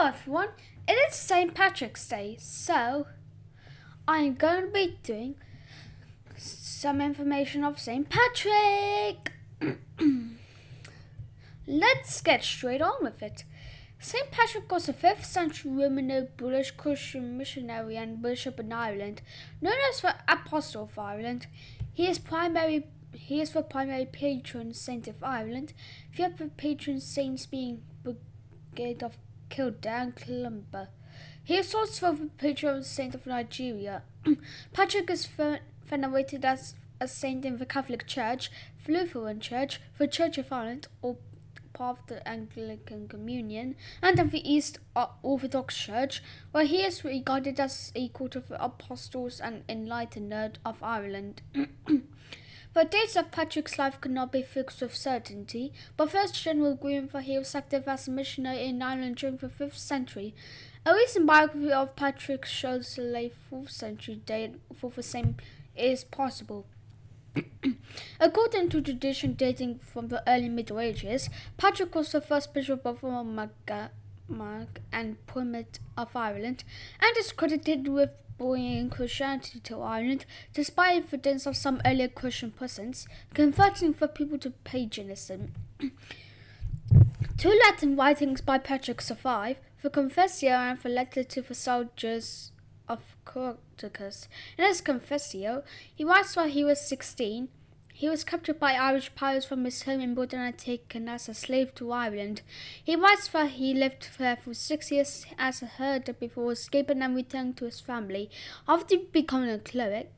Hello everyone, it is St. Patrick's Day, so I'm going to be doing some information of St. Patrick. Let's get straight on with it. St. Patrick was a 5th century Roman British Christian missionary and bishop in Ireland, known as the Apostle of Ireland. He is the primary patron saint of Ireland, the other patron saints being Brigid of Kildare and Columba. He is also the patron saint of Nigeria. Patrick is venerated as a saint in the Catholic Church, the Lutheran Church, the Church of Ireland, or part of the Anglican Communion, and of the East Orthodox Church, where he is regarded as equal to the apostles and enlightener of Ireland. The dates of Patrick's life cannot be fixed with certainty, but there is general agreement that he was active as a missionary in Ireland during the 5th century. A recent biography of Patrick shows the late 4th century date for the same is possible. According to tradition dating from the early Middle Ages, Patrick was the first bishop of Mark and Plymouth of Ireland, and is credited with bringing Christianity to Ireland, despite evidence of some earlier Christian presence, converting the people to paganism. Two Latin writings by Patrick survive, the Confessio and the Letter to the Soldiers of Corticus. In his Confessio, he writes while he was 16. He was captured by Irish pirates from his home in Britain and taken as a slave to Ireland. He writes that he lived there for 6 years as a herder before escaping and returning to his family. After becoming a cleric,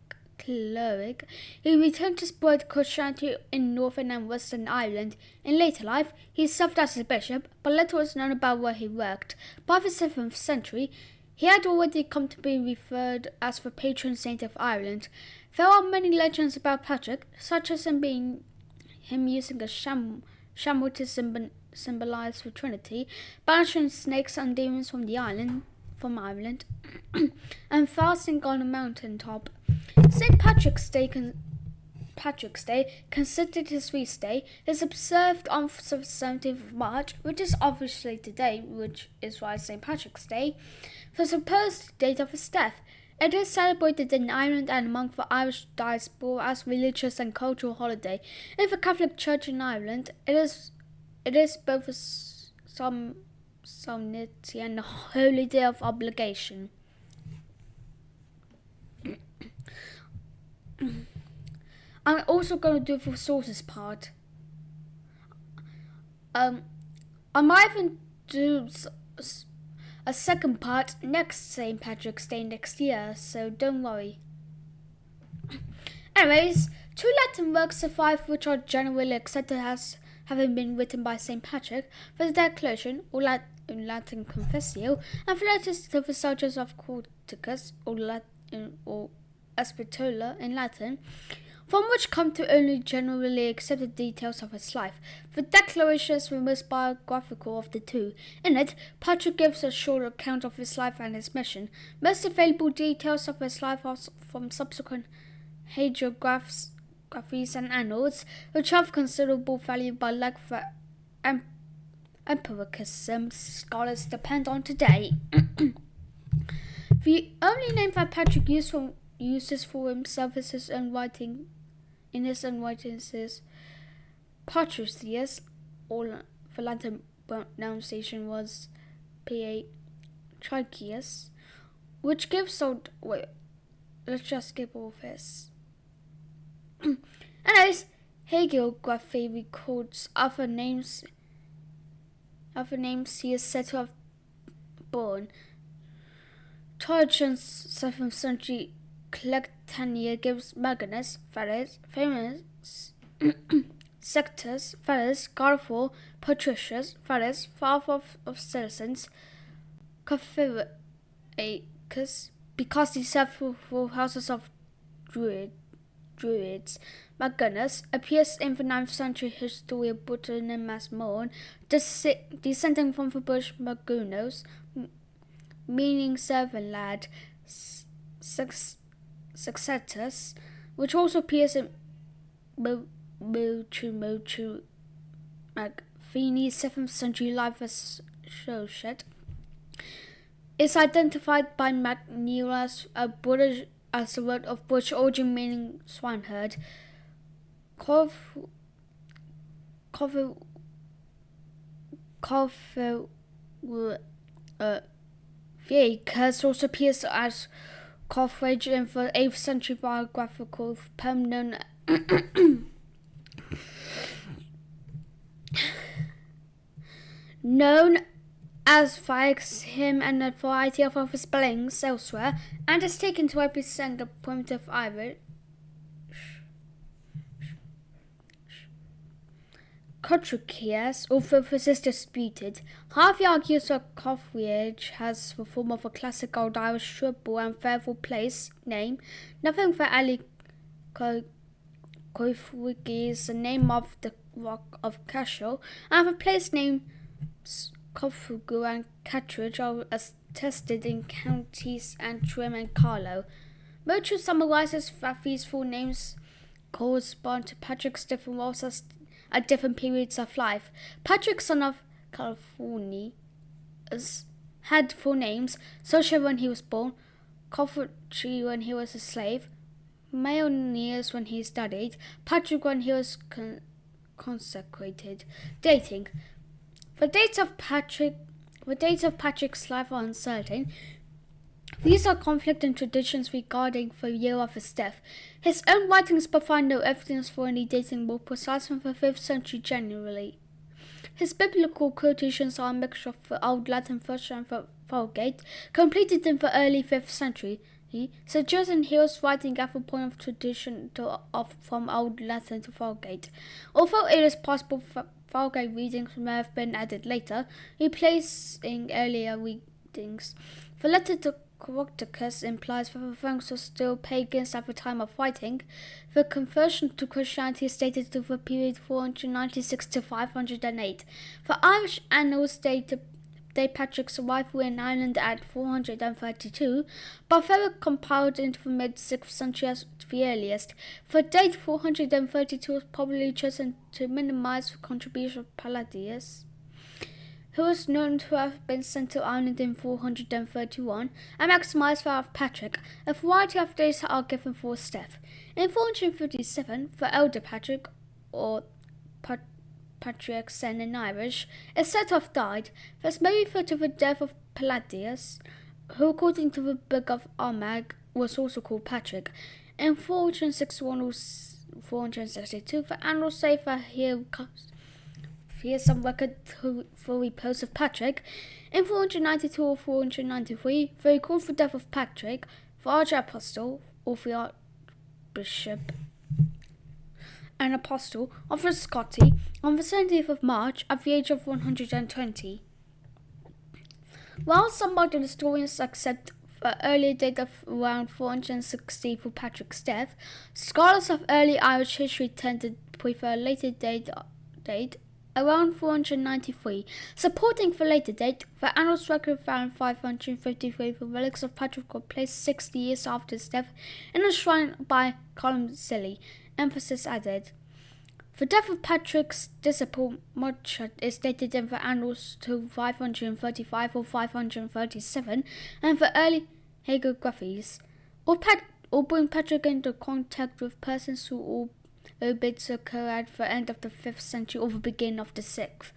he returned to spread Christianity in Northern and Western Ireland. In later life, he served as a bishop, but little is known about where he worked. By the 7th century, he had already come to be referred as the patron saint of Ireland. There are many legends about Patrick, such as him using a shamrock to symbolize the Trinity, banishing snakes and demons from Ireland, and fasting on a mountain top. St. Patrick's Day, considered his feast day, is observed on the 17th of March, which is obviously today, which is why St. Patrick's Day, the supposed date of his death. It is celebrated in Ireland and among the Irish diaspora as a religious and cultural holiday. In the Catholic Church in Ireland, it is both a solemnity and a holy day of obligation. I'm also going to do the sources part. I might even do a second part next St. Patrick's Day next year, so don't worry. Anyways, two Latin works survive which are generally accepted as having been written by St. Patrick: the Declaration, or Latin Confessio, and the Letters to the Soldiers of Corticus, or Epistula in Latin, from which come to only generally accepted details of his life. The Declaration is the most biographical of the two. In it, Patrick gives a short account of his life and his mission. Most available details of his life are from subsequent hagiographies and annals, which have considerable value but lack the empiricism scholars depend on today. The only name that Patrick uses for himself is his own writing. In his own writings is Patricius, or the Latin pronunciation was Patricius, which gives out. Wait, let's just skip all this. Anyways, hagiography records other names he is said to have borne. Trajan's 7th century Collectanea gives Magnus, Varus, famous Sextus, Varus, Garfor, Patricius, Varus, father of citizens, Cathyricus, because he served for houses of Druids. Magnus appears in the 9th century history of Britain as Morn, descending from the British Magunos, meaning servant lad. Successus, which also appears in Magfini's 7th century life as Shoshet, is identified by McNeil as a word of British origin meaning swineherd. Vickers also appears as Coleridge in the 8th century biographical poem known as Fikes him and a variety of other spellings elsewhere, and is taken to represent the primitive Irish. Cotrichias, although this is disputed, Harvey argues that Coleridge has the form of a classic old Irish shrubble and therefore place name, nothing that Ali Coifwig is the name of the rock of Cashel, and the place names Cofugu and Cattridge are attested in counties Antrim and Carlow. Mochu summarizes that these full names correspond to Patrick's different roles at different periods of life. Patrick, son of California, had full names: Sosha when he was born, Coffrey when he was a slave, Mayonnaise when he studied, Patrick when he was consecrated. Dating. The dates of Patrick's life are uncertain. These are conflicting traditions regarding the year of his death. His own writings provide no evidence for any dating more precise than the 5th century generally. His biblical quotations are a mixture of the Old Latin verse and the Vulgate, completed in the early 5th century, suggesting he was writing at the point of tradition from Old Latin to Vulgate. Although it is possible that Vulgate readings may have been added later, replacing earlier readings. The letter to Caractacus implies that the Franks were still pagans at the time of writing. The conversion to Christianity is dated to the period 496 to 508. The Irish annals date Patrick's arrival in Ireland at 432, but they were compiled into the mid-6th century as the earliest. The date 432 was probably chosen to minimize the contribution of Palladius, who was known to have been sent to Ireland in 431, and maximize that of Patrick. A variety of dates are given for his death. In 457, the elder Patrick, or Patrick Sen in Irish, is said to have died. This may refer to the death of Palladius, who according to the Book of Armagh was also called Patrick. In 461 or 462, the annals say that here's some record for repose of Patrick. In 492 or 493, they record the death of Patrick, the Archapostle, or the Archbishop and Apostle of the Scotti, on the 17th of March at the age of 120. While some modern historians accept the earlier date of around 460 for Patrick's death, scholars of early Irish history tend to prefer a later date around 493. Supporting the later date, the annals record around 553 the relics of Patrick were placed 60 years after his death in a shrine by Columcille. Emphasis added. The death of Patrick's disciple Mordred is dated in the annals to 535 or 537, and the early hagiographies all bring Patrick into contact with persons who all obits occur at the end of the 5th century or the beginning of the 6th.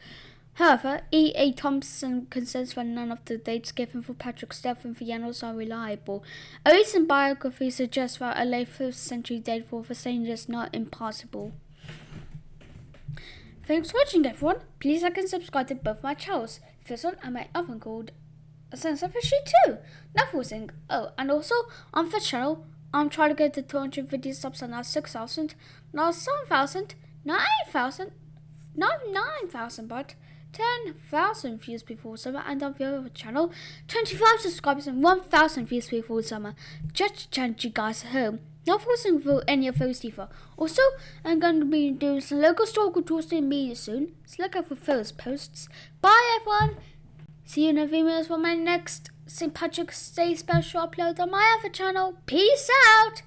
However, E. A. Thompson considers that none of the dates given for Patrick's death in the annals are reliable. A recent biography suggests that a late 5th century date for the saint is not impossible. Thanks for watching, everyone. Please like and subscribe to both my channels. This one and my other one called A Sense of History too. Another thing. Oh, and also on the channel, I'm trying to get to 250 subs and now 6,000, now 7,000, now 8,000, now 9,000, but 10,000 views before summer, and on the other channel, 25 subscribers and 1,000 views before summer. Just to change you guys at home. Not forcing through any of those either. Also, I'm going to be doing some local historical tours in media soon, so look out for those posts. Bye everyone! See you in the videos for my next St. Patrick's Day special upload on my other channel. Peace out!